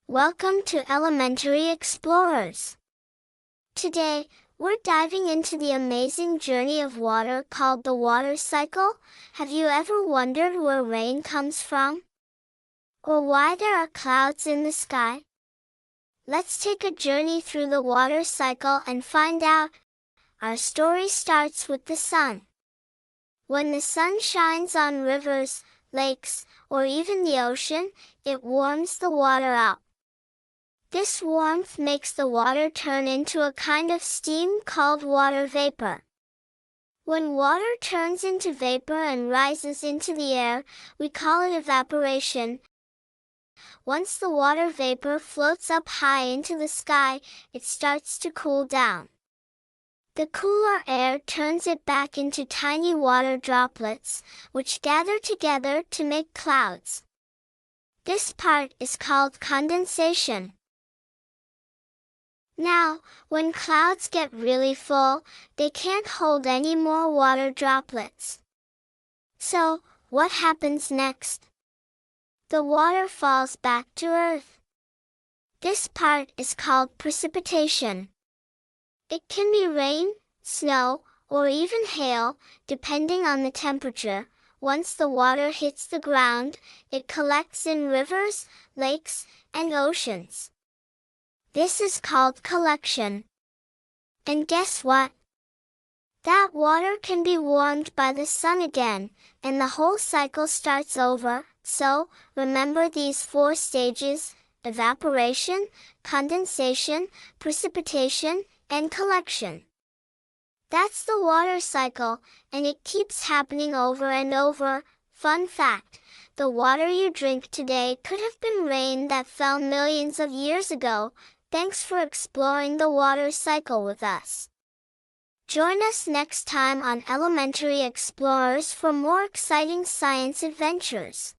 Welcome to Elementary Explorers. Today, we're diving into the amazing journey of water called the water cycle. Have you ever wondered where rain comes from? Or why there are clouds in the sky? Let's take a journey through the water cycle and find out. Our story starts with the sun. When the sun shines on rivers, lakes, or even the ocean, it warms the water up. This warmth makes the water turn into a kind of steam called water vapor. When water turns into vapor and rises into the air, we call it evaporation. Once the water vapor floats up high into the sky, it starts to cool down. The cooler air turns it back into tiny water droplets, which gather together to make clouds. This part is called condensation. Now, when clouds get really full, they can't hold any more water droplets. So, what happens next? The water falls back to Earth. This part is called precipitation. It can be rain, snow, or even hail, depending on the temperature. Once the water hits the ground, it collects in rivers, lakes, and oceans. This is called collection. And guess what? That water can be warmed by the sun again, and the whole cycle starts over. So, remember these 4 stages: evaporation, condensation, precipitation, and collection. That's the water cycle, and it keeps happening over and over. Fun fact: the water you drink today could have been rain that fell millions of years ago. Thanks for exploring the water cycle with us. Join us next time on Elementary Explorers for more exciting science adventures.